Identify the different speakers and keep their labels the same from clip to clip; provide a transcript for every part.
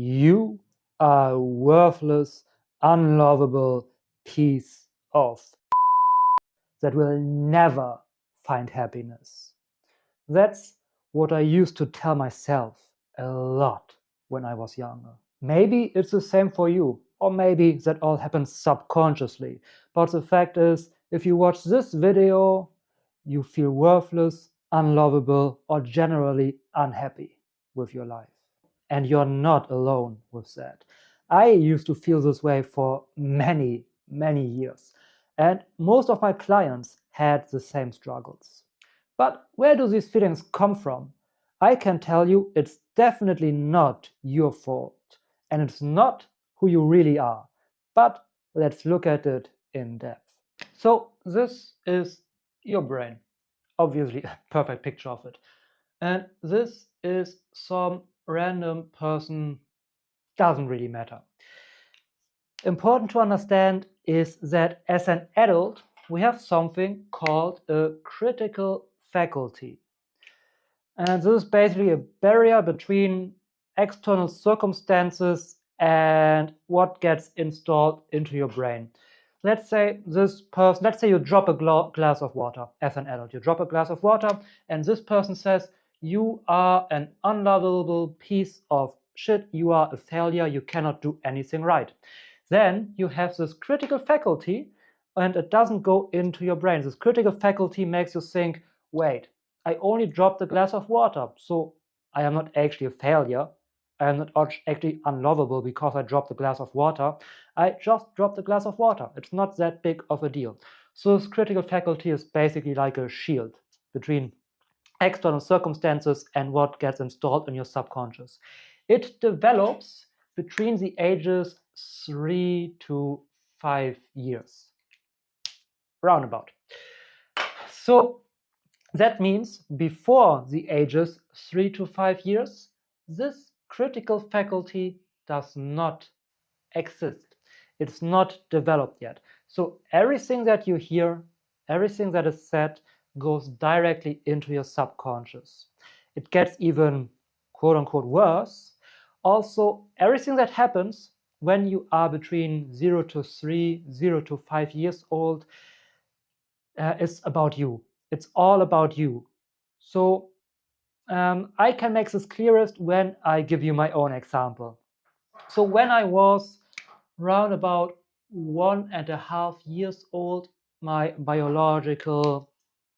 Speaker 1: You are a worthless, unlovable piece of that will never find happiness. That's what I used to tell myself a lot when I was younger. Maybe it's the same for you, or maybe that all happens subconsciously. But the fact is, if you watch this video, you feel worthless, unlovable, or generally unhappy with your life. And you're not alone with that. I used to feel this way for many, many years. And most of my clients had the same struggles. But where do these feelings come from? I can tell you it's definitely not your fault. And it's not who you really are. But let's look at it in depth. So this is your brain. Obviously, a perfect picture of it. And this is some random person, doesn't really matter. Important to understand is that as an adult, we have something called a critical faculty. And this is basically a barrier between external circumstances and what gets installed into your brain. Let's say you drop a glass of water as an adult. You drop a glass of water and this person says, you are an unlovable piece of shit, you are a failure, you cannot do anything right. Then you have this critical faculty and it doesn't go into your brain. This critical faculty makes you think, wait, I only dropped a glass of water, so I am not actually a failure. I am not actually unlovable because I dropped a glass of water. I just dropped a glass of water. It's not that big of a deal. So this critical faculty is basically like a shield between external circumstances and what gets installed in your subconscious. It develops between the ages 3 to 5 years, roundabout. So that means before the ages 3 to 5 years, this critical faculty does not exist. It's not developed yet. So everything that you hear, everything that is said goes directly into your subconscious. It gets even quote unquote worse. Also, everything that happens when you are between 0 to 3, 0 to 5 years old is about you. It's all about you. So I can make this clearest when I give you my own example. So when I was around about 1.5 years old, my biological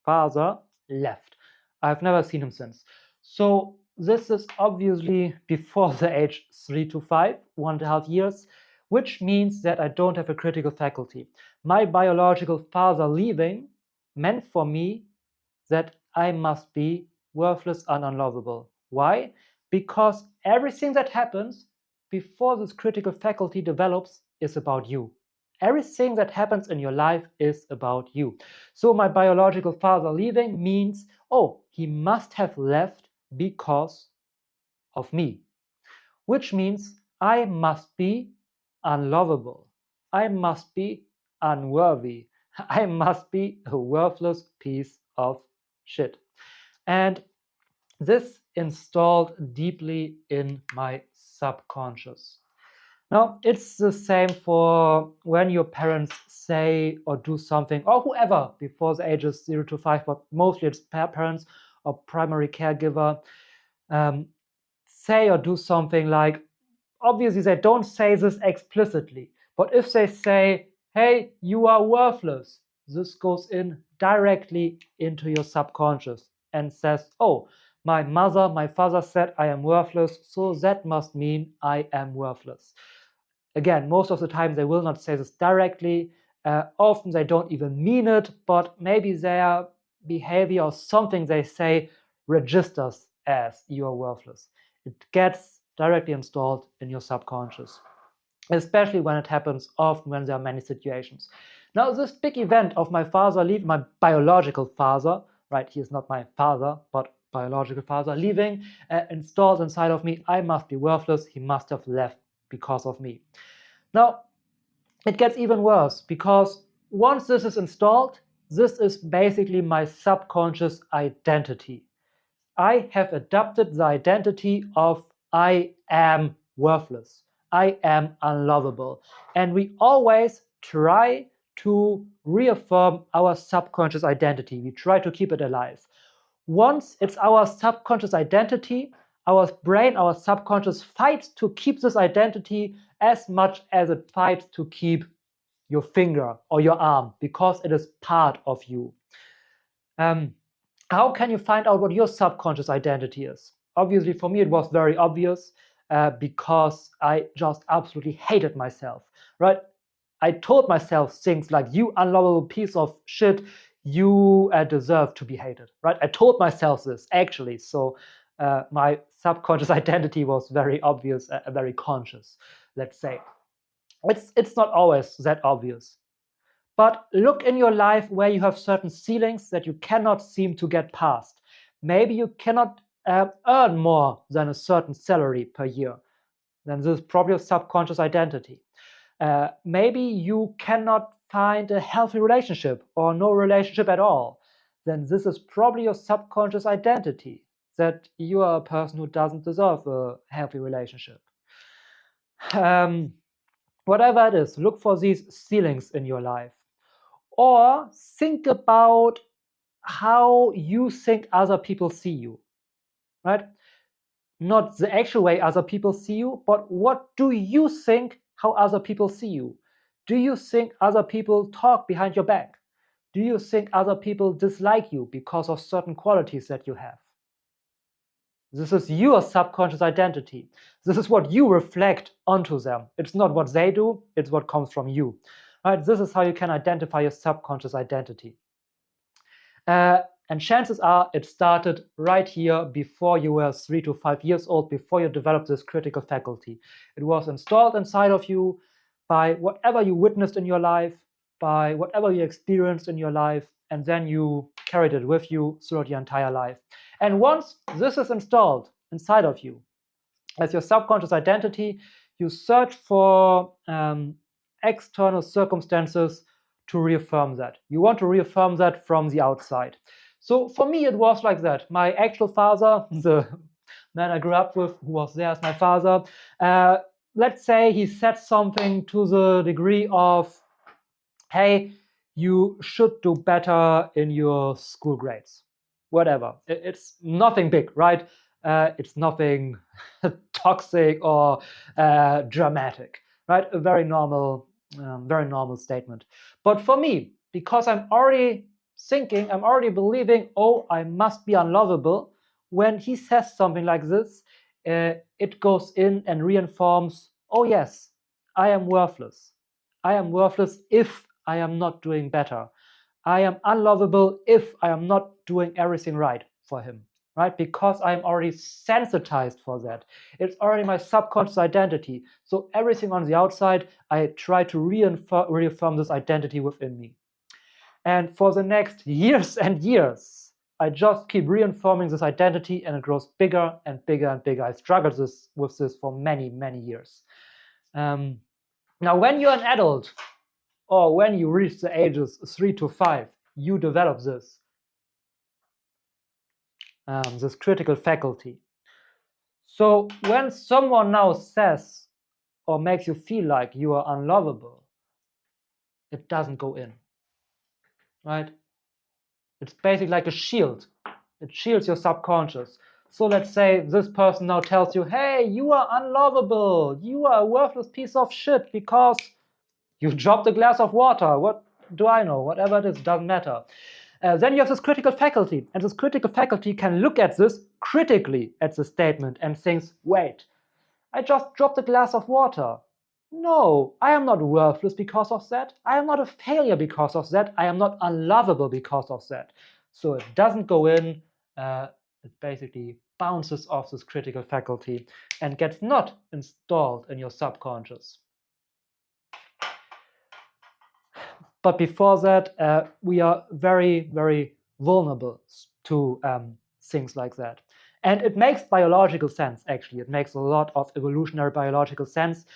Speaker 1: father left. I've never seen him since. So this is obviously before the age 3 to 5, 1.5 years, which means that I don't have a critical faculty. My biological father leaving meant for me that I must be worthless and unlovable. Why? Because everything that happens before this critical faculty develops is about you. Everything that happens in your life is about you. So my biological father leaving means, oh, he must have left because of me, which means I must be unlovable. I must be unworthy. I must be a worthless piece of shit. And this installed deeply in my subconscious. Now, it's the same for when your parents say or do something, or whoever before the ages 0 to 5, but mostly it's parents or primary caregiver, say or do something like, obviously they don't say this explicitly, but if they say, hey, you are worthless, this goes in directly into your subconscious and says, oh, my mother, my father said I am worthless, so that must mean I am worthless. Again, most of the time they will not say this directly. Often they don't even mean it, but maybe their behavior or something they say registers as you are worthless. It gets directly installed in your subconscious, especially when it happens often when there are many situations. Now, this big event of my father leaving, my biological father, right, he is not my father, but biological father leaving, installed inside of me, I must be worthless, he must have left because of me. Now, it gets even worse because once this is installed, this is basically my subconscious identity. I have adopted the identity of I am worthless. I am unlovable. And we always try to reaffirm our subconscious identity. We try to keep it alive. Once it's our subconscious identity, our brain, our subconscious fights to keep this identity as much as it fights to keep your finger or your arm, because it is part of you. How can you find out what your subconscious identity is? Obviously, for me, it was very obvious because I just absolutely hated myself, right? I told myself things like, you unlovable piece of shit, you deserve to be hated, right? I told myself this, actually. So my subconscious identity was very obvious, very conscious, let's say. It's not always that obvious. But look in your life where you have certain ceilings that you cannot seem to get past. Maybe you cannot earn more than a certain salary per year. Then this is probably your subconscious identity. Maybe you cannot find a healthy relationship or no relationship at all. Then this is probably your subconscious identity, that you are a person who doesn't deserve a healthy relationship. Whatever it is, look for these ceilings in your life. Or think about how you think other people see you, right? Not the actual way other people see you, but what do you think how other people see you? Do you think other people talk behind your back? Do you think other people dislike you because of certain qualities that you have? This is your subconscious identity. This is what you reflect onto them. It's not what they do, it's what comes from you. Right? This is how you can identify your subconscious identity. And chances are it started right here before you were 3 to 5 years old, before you developed this critical faculty. It was installed inside of you by whatever you witnessed in your life, by whatever you experienced in your life, and then you carried it with you throughout your entire life. And once this is installed inside of you as your subconscious identity, you search for external circumstances to reaffirm that. You want to reaffirm that from the outside. So for me, it was like that. My actual father, the man I grew up with, who was there as my father, let's say he said something to the degree of, hey, you should do better in your school grades. Whatever. It's nothing big, right? It's nothing toxic or dramatic, right? A very normal statement. But for me, because I'm already thinking, I'm already believing, oh, I must be unlovable, when he says something like this, it goes in and reinforms, oh yes, I am worthless. I am worthless if I am not doing better. I am unlovable if I am not doing everything right for him, right? Because I'm already sensitized for that. It's already my subconscious identity. So everything on the outside, I try to reaffirm this identity within me. And for the next years and years, I just keep reinforming this identity, and it grows bigger and bigger and bigger. I struggled with this for many, many years. Now, when you're an adult, or when you reach the ages 3 to 5, you develop this critical faculty. So when someone now says or makes you feel like you are unlovable, it doesn't go in, right? It's basically like a shield. It shields your subconscious. So let's say this person now tells you, hey, you are unlovable. You are a worthless piece of shit because you dropped a glass of water. What do I know? Whatever it is, doesn't matter. Then you have this critical faculty, and this critical faculty can look at this critically at the statement and thinks, wait, I just dropped a glass of water. No, I am not worthless because of that. I am not a failure because of that. I am not unlovable because of that. So it doesn't go in. It basically bounces off this critical faculty and gets not installed in your subconscious. But before that, we are very, very vulnerable to things like that. And it makes biological sense, actually. It makes a lot of evolutionary biological sense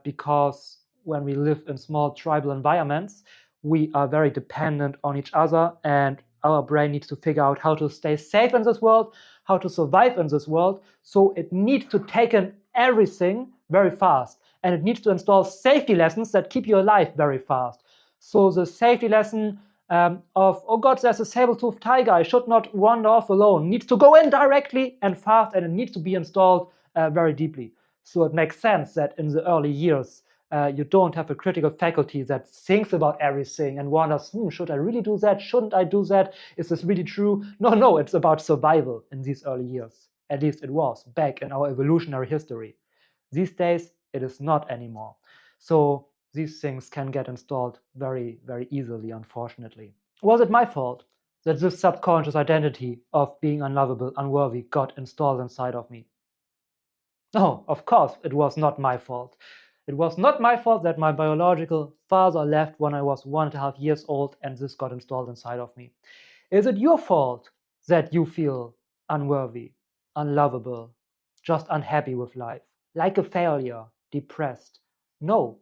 Speaker 1: because when we live in small tribal environments, we are very dependent on each other, and our brain needs to figure out how to stay safe in this world, how to survive in this world. So it needs to take in everything very fast. And it needs to install safety lessons that keep you alive very fast. So the safety lesson of, oh God, there's a saber-toothed tiger, I should not wander off alone, needs to go in directly and fast, and it needs to be installed very deeply. So it makes sense that in the early years, you don't have a critical faculty that thinks about everything and wonders, should I really do that? Shouldn't I do that? Is this really true? No, it's about survival in these early years. At least it was back in our evolutionary history. These days, it is not anymore. So these things can get installed very, very easily, unfortunately. Was it my fault that this subconscious identity of being unlovable, unworthy got installed inside of me? No, of course, it was not my fault. It was not my fault that my biological father left when I was 1.5 years old and this got installed inside of me. Is it your fault that you feel unworthy, unlovable, just unhappy with life, like a failure, depressed? No,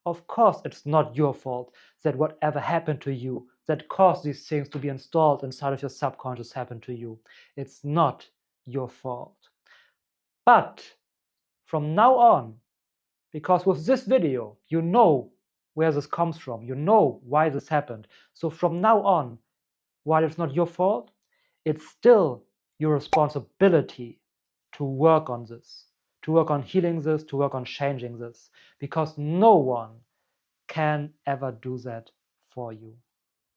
Speaker 1: of course it's not your fault that whatever happened to you that caused these things to be installed inside of your subconscious happened to you. It's not your fault. But from now on, because with this video, you know where this comes from, you know why this happened. So from now on, while it's not your fault, it's still your responsibility to work on this, to work on healing this, to work on changing this, because no one can ever do that for you.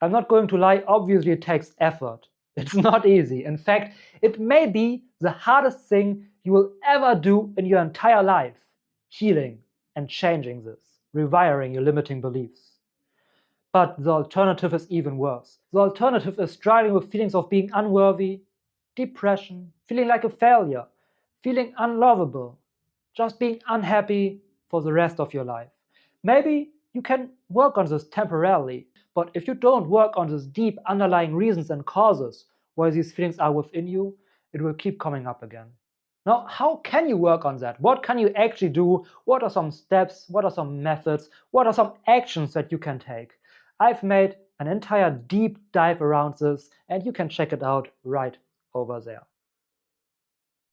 Speaker 1: I'm not going to lie, obviously it takes effort. It's not easy. In fact, it may be the hardest thing you will ever do in your entire life, healing and changing this, rewiring your limiting beliefs. But the alternative is even worse. The alternative is striving with feelings of being unworthy, depression, feeling like a failure, feeling unlovable, just being unhappy for the rest of your life. Maybe you can work on this temporarily, but if you don't work on these deep underlying reasons and causes why these feelings are within you, it will keep coming up again. Now, how can you work on that? What can you actually do? What are some steps? What are some methods? What are some actions that you can take? I've made an entire deep dive around this, and you can check it out right over there.